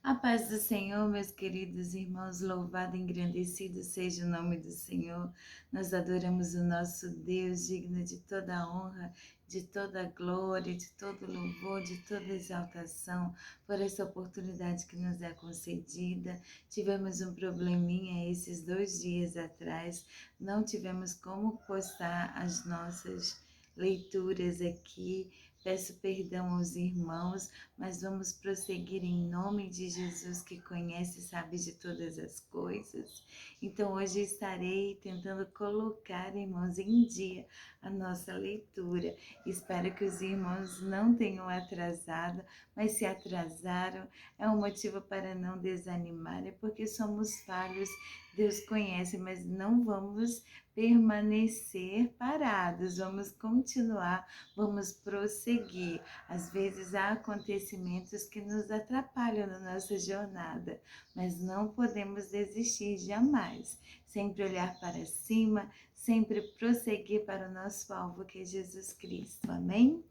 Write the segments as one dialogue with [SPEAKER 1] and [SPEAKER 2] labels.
[SPEAKER 1] A paz do Senhor, meus queridos irmãos, louvado e engrandecido seja o nome do Senhor. Nós adoramos o nosso Deus, digno de toda a honra, de toda a glória, de todo louvor, de toda exaltação, por essa oportunidade que nos é concedida. Tivemos um probleminha esses 2 dias atrás, não tivemos como postar as nossas leituras aqui. Peço perdão aos irmãos, mas vamos prosseguir em nome de Jesus, que conhece e sabe de todas as coisas. Então hoje estarei tentando colocar, irmãos, em dia a nossa leitura. Espero que os irmãos não tenham atrasado, mas se atrasaram, é um motivo para não desanimar, é porque somos falhos, Deus conhece, mas não vamos permanecer parados, vamos continuar, vamos prosseguir. Às vezes há acontecimentos que nos atrapalham na nossa jornada, mas não podemos desistir jamais. Sempre olhar para cima, sempre prosseguir para o nosso alvo, que é Jesus Cristo. Amém?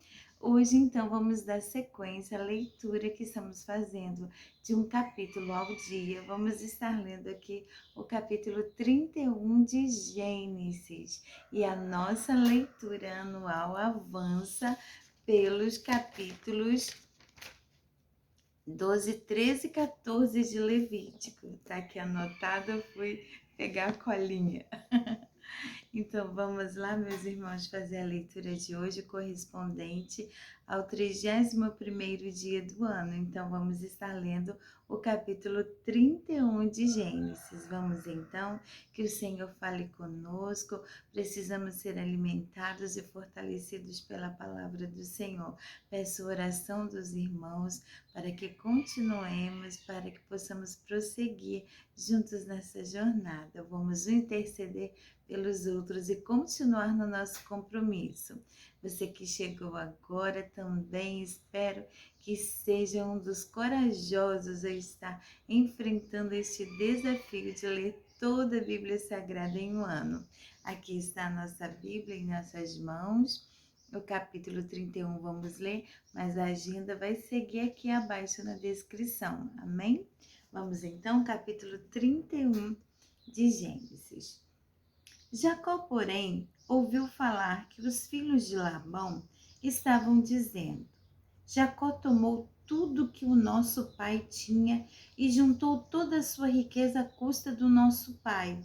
[SPEAKER 1] Hoje, então, vamos dar sequência à leitura que estamos fazendo de um capítulo ao dia. Vamos estar lendo aqui o capítulo 31 de Gênesis. E a nossa leitura anual avança pelos capítulos 12, 13 e 14 de Levítico. Tá aqui anotado, eu fui pegar a colinha. Então vamos lá, meus irmãos, fazer a leitura de hoje correspondente ao 31º dia do ano. Então vamos estar lendo o capítulo 31 de Gênesis. Vamos então, que o Senhor fale conosco. Precisamos ser alimentados e fortalecidos pela palavra do Senhor. Peço oração dos irmãos para que continuemos, para que possamos prosseguir juntos nessa jornada. Vamos interceder pelos outros e continuar no nosso compromisso. Você que chegou agora também, espero que seja um dos corajosos a estar enfrentando este desafio de ler toda a Bíblia Sagrada em um ano. Aqui está a nossa Bíblia em nossas mãos. O capítulo 31 vamos ler, mas a agenda vai seguir aqui abaixo na descrição. Amém? Vamos então, capítulo 31 de Gênesis. Jacó, porém, ouviu falar que os filhos de Labão estavam dizendo: Jacó tomou tudo que o nosso pai tinha e juntou toda a sua riqueza à custa do nosso pai.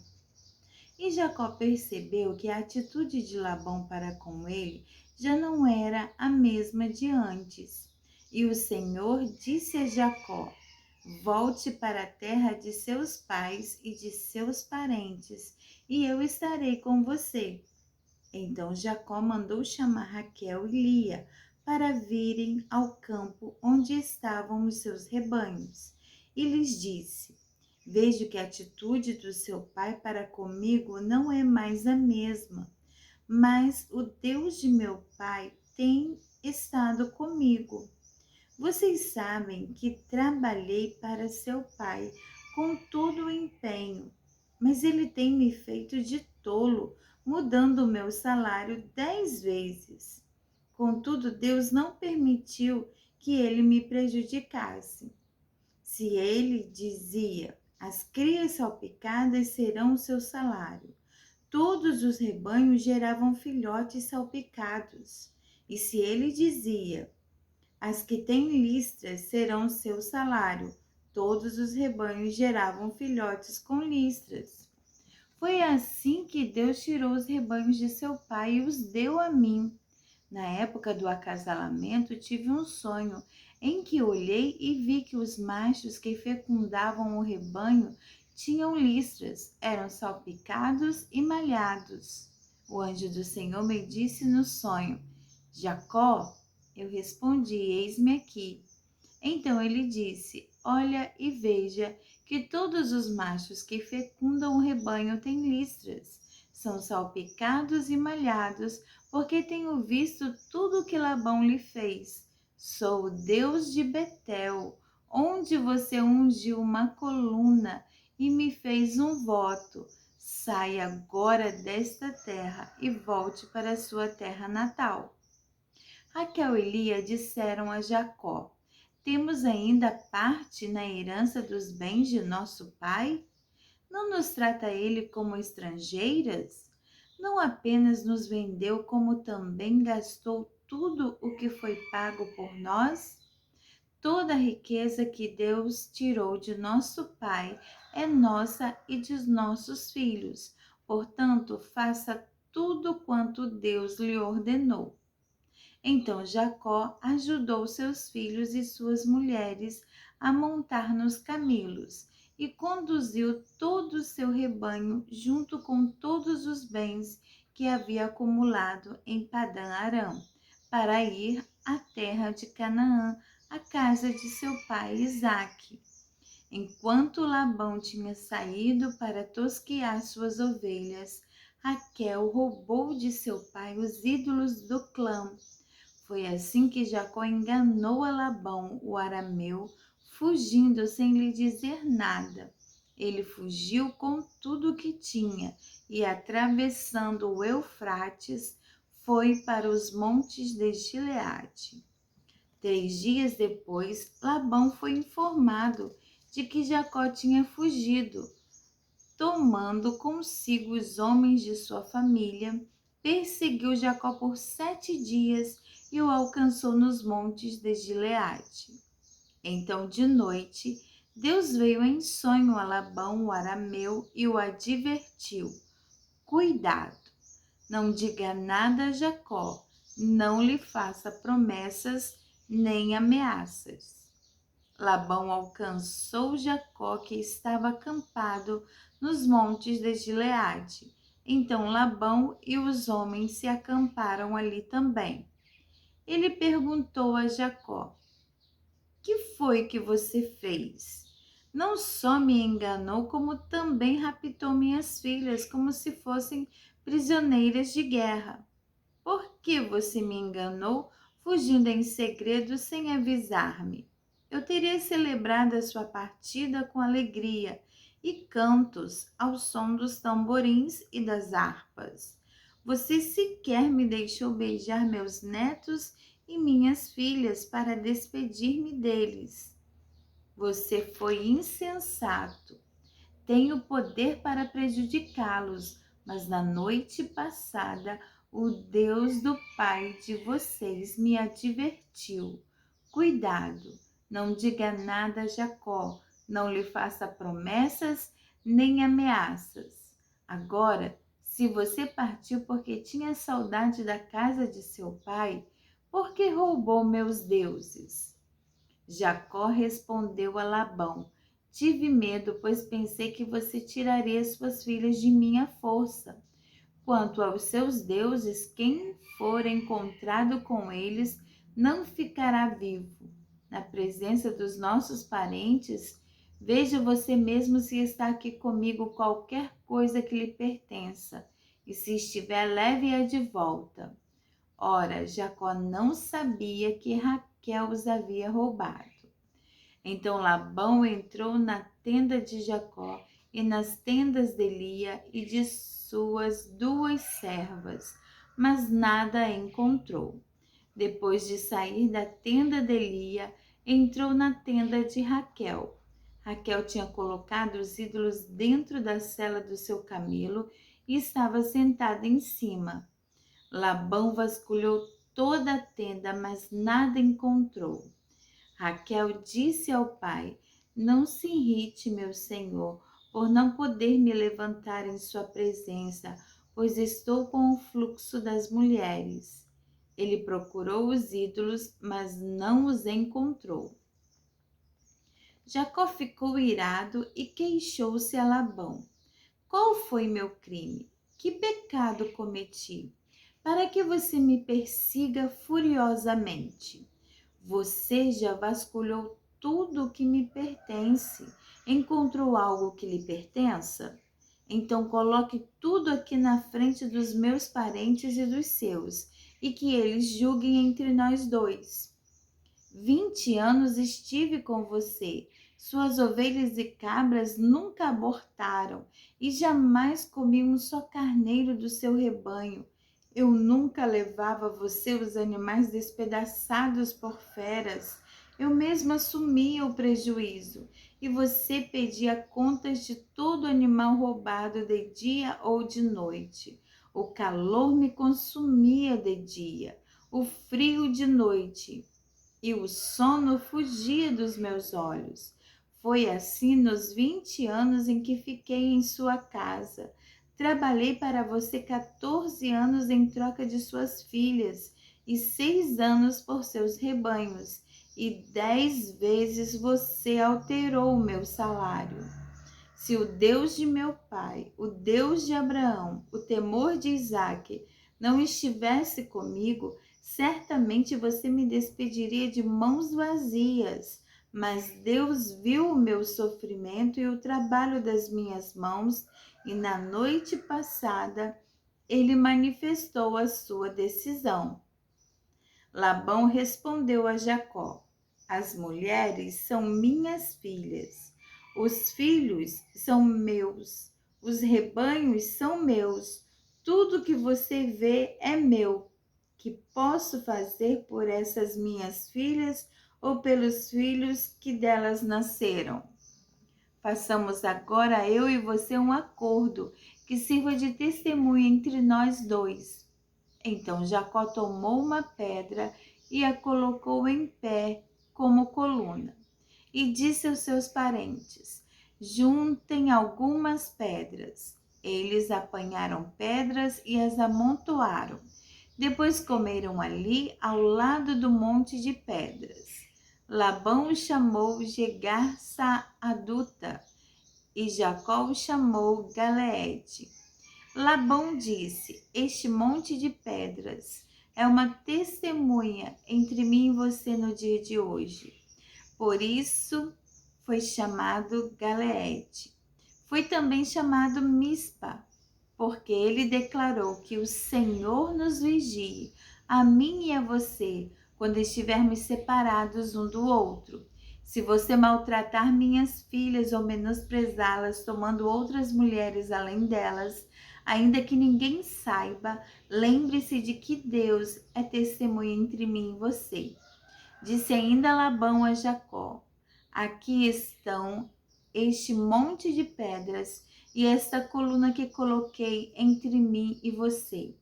[SPEAKER 1] E Jacó percebeu que a atitude de Labão para com ele já não era a mesma de antes. E o Senhor disse a Jacó: Volte para a terra de seus pais e de seus parentes, e eu estarei com você. Então Jacó mandou chamar Raquel e Lia para virem ao campo onde estavam os seus rebanhos. E lhes disse: Vejo que a atitude do seu pai para comigo não é mais a mesma, mas o Deus de meu pai tem estado comigo. Vocês sabem que trabalhei para seu pai com todo o empenho, mas ele tem me feito de tolo, mudando o meu salário 10 vezes. Contudo, Deus não permitiu que ele me prejudicasse. Se ele dizia: as crias salpicadas serão o seu salário, todos os rebanhos geravam filhotes salpicados. E se ele dizia: as que têm listras serão seu salário, todos os rebanhos geravam filhotes com listras. Foi assim que Deus tirou os rebanhos de seu pai e os deu a mim. Na época do acasalamento, tive um sonho em que olhei e vi que os machos que fecundavam o rebanho tinham listras, eram salpicados e malhados. O anjo do Senhor me disse no sonho: Jacó? Eu respondi: eis-me aqui. Então ele disse: olha e veja que todos os machos que fecundam o rebanho têm listras, são salpicados e malhados, porque tenho visto tudo o que Labão lhe fez. Sou o Deus de Betel, onde você ungiu uma coluna e me fez um voto. Saia agora desta terra e volte para a sua terra natal. Raquel e Lia disseram a Jacó: temos ainda parte na herança dos bens de nosso pai? Não nos trata ele como estrangeiras? Não apenas nos vendeu, como também gastou tudo o que foi pago por nós? Toda a riqueza que Deus tirou de nosso pai é nossa e de nossos filhos. Portanto, faça tudo quanto Deus lhe ordenou. Então Jacó ajudou seus filhos e suas mulheres a montar nos camelos e conduziu todo o seu rebanho junto com todos os bens que havia acumulado em Padã Arã, para ir à terra de Canaã, à casa de seu pai Isaque. Enquanto Labão tinha saído para tosquear suas ovelhas, Raquel roubou de seu pai os ídolos do clã. Foi assim que Jacó enganou a Labão, o arameu, fugindo sem lhe dizer nada. Ele fugiu com tudo o que tinha e, atravessando o Eufrates, foi para os montes de Gileade. 3 dias depois, Labão foi informado de que Jacó tinha fugido. Tomando consigo os homens de sua família, perseguiu Jacó por 7 dias e o alcançou nos montes de Gileade. Então, de noite, Deus veio em sonho a Labão, o arameu, e o advertiu: Cuidado, não diga nada a Jacó, não lhe faça promessas nem ameaças. Labão alcançou Jacó, que estava acampado nos montes de Gileade. Então Labão e os homens se acamparam ali também. Ele perguntou a Jacó: Que foi que você fez? Não só me enganou, como também raptou minhas filhas, como se fossem prisioneiras de guerra. Por que você me enganou, fugindo em segredo sem avisar-me? Eu teria celebrado a sua partida com alegria e cantos ao som dos tamborins e das harpas. Você sequer me deixou beijar meus netos e minhas filhas para despedir-me deles. Você foi insensato. Tenho poder para prejudicá-los, mas na noite passada o Deus do pai de vocês me advertiu. Cuidado, não diga nada a Jacó, não lhe faça promessas nem ameaças. Agora, se você partiu porque tinha saudade da casa de seu pai, por que roubou meus deuses? Jacó respondeu a Labão: Tive medo, pois pensei que você tiraria suas filhas de minha força. Quanto aos seus deuses, quem for encontrado com eles não ficará vivo. Na presença dos nossos parentes, veja você mesmo se está aqui comigo qualquer coisa que lhe pertença, e se estiver, leve-a de volta. Ora, Jacó não sabia que Raquel os havia roubado. Então Labão entrou na tenda de Jacó e nas tendas de Lia e de suas 2 servas, mas nada encontrou. Depois de sair da tenda de Lia, entrou na tenda de Raquel. Raquel tinha colocado os ídolos dentro da sela do seu camelo e estava sentada em cima. Labão vasculhou toda a tenda, mas nada encontrou. Raquel disse ao pai: Não se irrite, meu senhor, por não poder me levantar em sua presença, pois estou com o fluxo das mulheres. Ele procurou os ídolos, mas não os encontrou. Jacó ficou irado e queixou-se a Labão: Qual foi meu crime? Que pecado cometi? Para que você me persiga furiosamente? Você já vasculhou tudo o que me pertence. Encontrou algo que lhe pertença? Então coloque tudo aqui na frente dos meus parentes e dos seus, e que eles julguem entre nós dois. 20 anos estive com você. Suas ovelhas e cabras nunca abortaram, e jamais comi um só carneiro do seu rebanho. Eu nunca levava a você os animais despedaçados por feras, Eu mesmo assumia o prejuízo e você pedia contas de todo animal roubado de dia ou de noite. O calor me consumia de dia, o frio de noite e o sono fugia dos meus olhos. Foi assim nos 20 anos em que fiquei em sua casa. Trabalhei para você 14 anos em troca de suas filhas e 6 anos por seus rebanhos, e 10 vezes você alterou o meu salário. Se o Deus de meu pai, o Deus de Abraão, o temor de Isaque, não estivesse comigo, certamente você me despediria de mãos vazias. Mas Deus viu o meu sofrimento e o trabalho das minhas mãos, e na noite passada ele manifestou a sua decisão. Labão respondeu a Jacó: as mulheres são minhas filhas, os filhos são meus, os rebanhos são meus, tudo que você vê é meu. Que posso fazer por essas minhas filhas ou pelos filhos que delas nasceram? Façamos agora eu e você um acordo que sirva de testemunho entre nós dois. Então Jacó tomou uma pedra e a colocou em pé como coluna, e disse aos seus parentes: juntem algumas pedras. Eles apanharam pedras e as amontoaram. Depois comeram ali ao lado do monte de pedras. Labão o chamou Jegar-Saaduta e Jacó o chamou Galeede. Labão disse: este monte de pedras é uma testemunha entre mim e você no dia de hoje. Por isso foi chamado Galeede. Foi também chamado Mispa, porque ele declarou que o Senhor nos vigie, a mim e a você, quando estivermos separados um do outro. Se você maltratar minhas filhas ou menosprezá-las, tomando outras mulheres além delas, ainda que ninguém saiba, lembre-se de que Deus é testemunha entre mim e você. Disse ainda Labão a Jacó: aqui estão este monte de pedras e esta coluna que coloquei entre mim e você.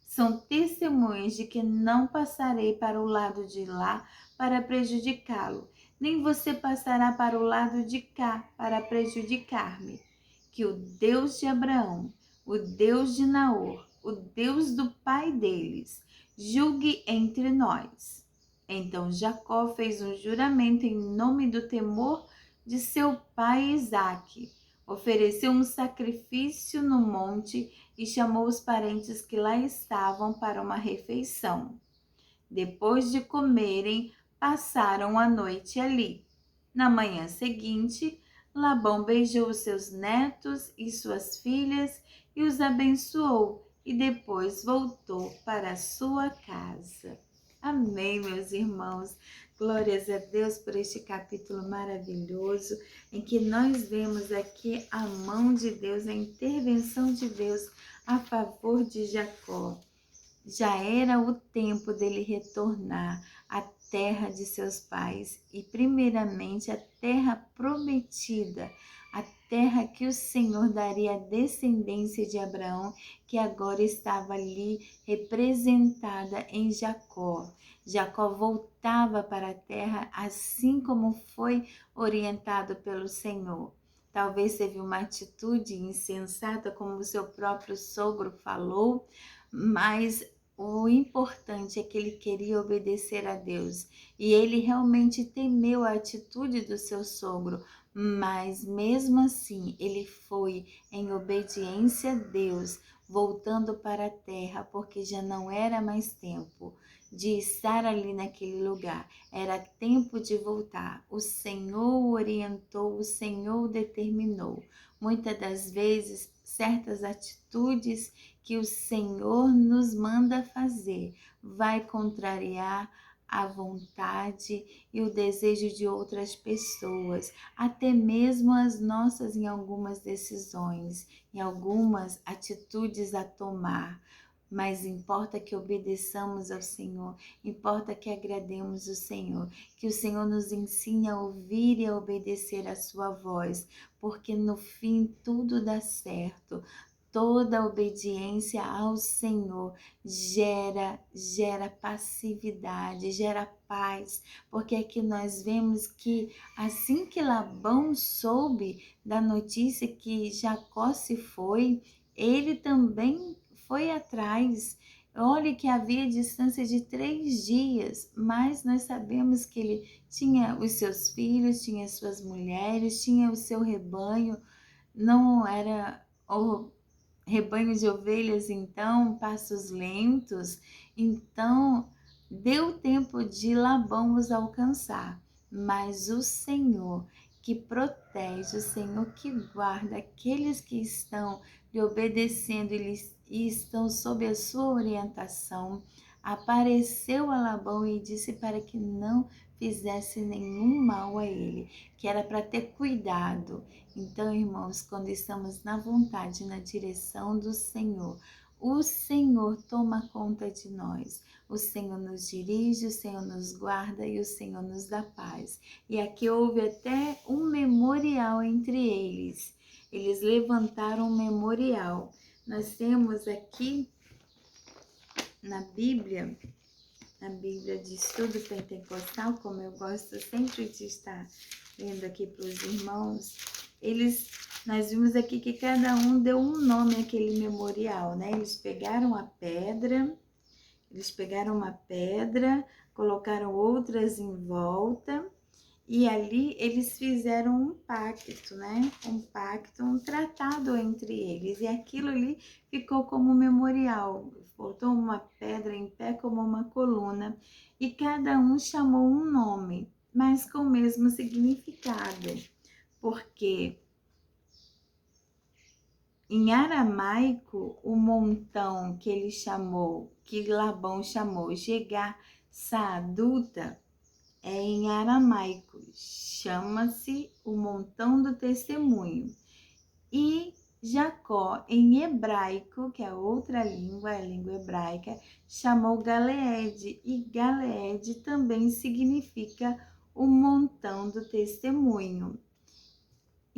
[SPEAKER 1] São testemunhas de que não passarei para o lado de lá para prejudicá-lo, nem você passará para o lado de cá para prejudicar-me. Que o Deus de Abraão, o Deus de Naor, o Deus do pai deles, julgue entre nós. Então Jacó fez um juramento em nome do temor de seu pai Isaque. Ofereceu um sacrifício no monte e chamou os parentes que lá estavam para uma refeição. Depois de comerem, passaram a noite ali. Na manhã seguinte, Labão beijou seus netos e suas filhas e os abençoou, e depois voltou para sua casa. Amém, meus irmãos. Glórias a Deus por este capítulo maravilhoso, em que nós vemos aqui a mão de Deus, a intervenção de Deus a favor de Jacó. Já era o tempo dele retornar à terra de seus pais e primeiramente a terra prometida, a terra que o Senhor daria à descendência de Abraão, que agora estava ali representada em Jacó. Jacó voltava para a terra assim como foi orientado pelo Senhor. Talvez teve uma atitude insensata, como o seu próprio sogro falou, mas o importante é que ele queria obedecer a Deus e ele realmente temeu a atitude do seu sogro, mas mesmo assim ele foi em obediência a Deus, voltando para a terra, porque já não era mais tempo de estar ali naquele lugar, era tempo de voltar. O Senhor o orientou, o Senhor o determinou. Muitas das vezes, certas atitudes que o Senhor nos manda fazer vai contrariar a vontade e o desejo de outras pessoas, até mesmo as nossas em algumas decisões, em algumas atitudes a tomar. mas importa que obedeçamos ao Senhor, importa que agrademos o Senhor, que o Senhor nos ensine a ouvir e a obedecer a sua voz, porque no fim tudo dá certo. Toda obediência ao Senhor gera passividade, gera paz, porque aqui nós vemos que assim que Labão soube da notícia que Jacó se foi, ele também foi atrás. Olha que havia distância de 3 dias, mas nós sabemos que ele tinha os seus filhos, tinha suas mulheres, tinha o seu rebanho, não era o rebanho de ovelhas, então, passos lentos. Então, deu tempo de Labão os alcançar, mas o Senhor que protege, o Senhor que guarda aqueles que estão lhe obedecendo e estão sob a sua orientação, apareceu a Labão e disse para que não fizesse nenhum mal a ele, que era para ter cuidado. Então, irmãos, quando estamos na vontade, na direção do Senhor, o Senhor toma conta de nós. O Senhor nos dirige, o Senhor nos guarda e o Senhor nos dá paz. E aqui houve até um memorial entre eles. Eles levantaram um memorial. Nós temos aqui na Bíblia de estudo pentecostal, como eu gosto sempre de estar lendo aqui para os irmãos, nós vimos aqui que cada um deu um nome àquele memorial, né? Eles pegaram uma pedra, colocaram outras em volta e ali eles fizeram um pacto, né? Um tratado entre eles. E aquilo ali ficou como memorial. Botou uma pedra em pé como uma coluna. E cada um chamou um nome, mas com o mesmo significado. Porque em aramaico, o montão que Labão chamou Jegar Saaduta, em aramaico, chama-se o montão do testemunho. E Jacó, em hebraico, que é outra língua, a língua hebraica, chamou Galeed, e Galeed também significa o montão do testemunho.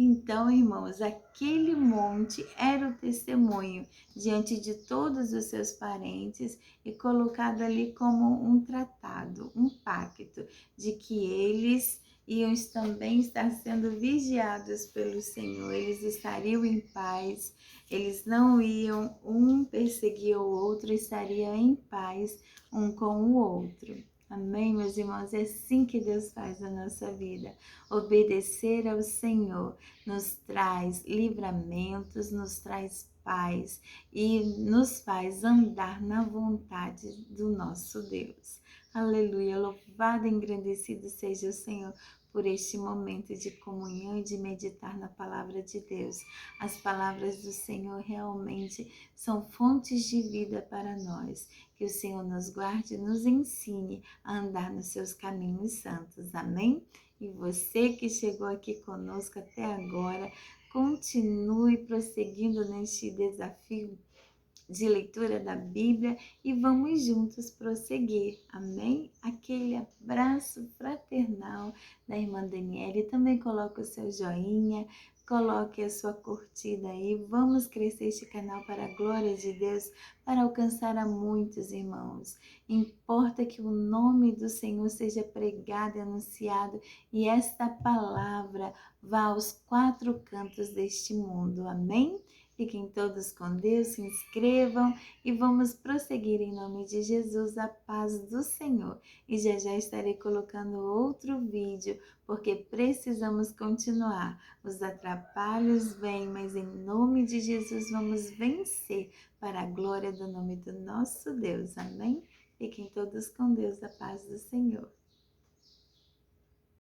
[SPEAKER 1] Então, irmãos, aquele monte era o testemunho diante de todos os seus parentes e colocado ali como um tratado, um pacto de que eles iam também estar sendo vigiados pelo Senhor, eles estariam em paz, eles não iam um perseguir o outro, estariam em paz um com o outro. Amém, meus irmãos? É assim que Deus faz na nossa vida. Obedecer ao Senhor nos traz livramentos, nos traz paz e nos faz andar na vontade do nosso Deus. Aleluia, louvado e engrandecido seja o Senhor por este momento de comunhão e de meditar na palavra de Deus. As palavras do Senhor realmente são fontes de vida para nós. Que o Senhor nos guarde e nos ensine a andar nos seus caminhos santos. Amém? E você que chegou aqui conosco até agora, continue prosseguindo neste desafio de leitura da Bíblia e vamos juntos prosseguir. Amém? Aquele abraço fraternal da irmã Daniele. Também coloque o seu joinha, coloque a sua curtida aí. Vamos crescer este canal para a glória de Deus, para alcançar a muitos irmãos. Importa que o nome do Senhor seja pregado e anunciado e esta palavra vá aos 4 cantos deste mundo. Amém? Fiquem todos com Deus, se inscrevam e vamos prosseguir em nome de Jesus, a paz do Senhor. E já estarei colocando outro vídeo, porque precisamos continuar. Os atrapalhos vêm, mas em nome de Jesus vamos vencer para a glória do nome do nosso Deus. Amém? Fiquem todos com Deus, a paz do Senhor.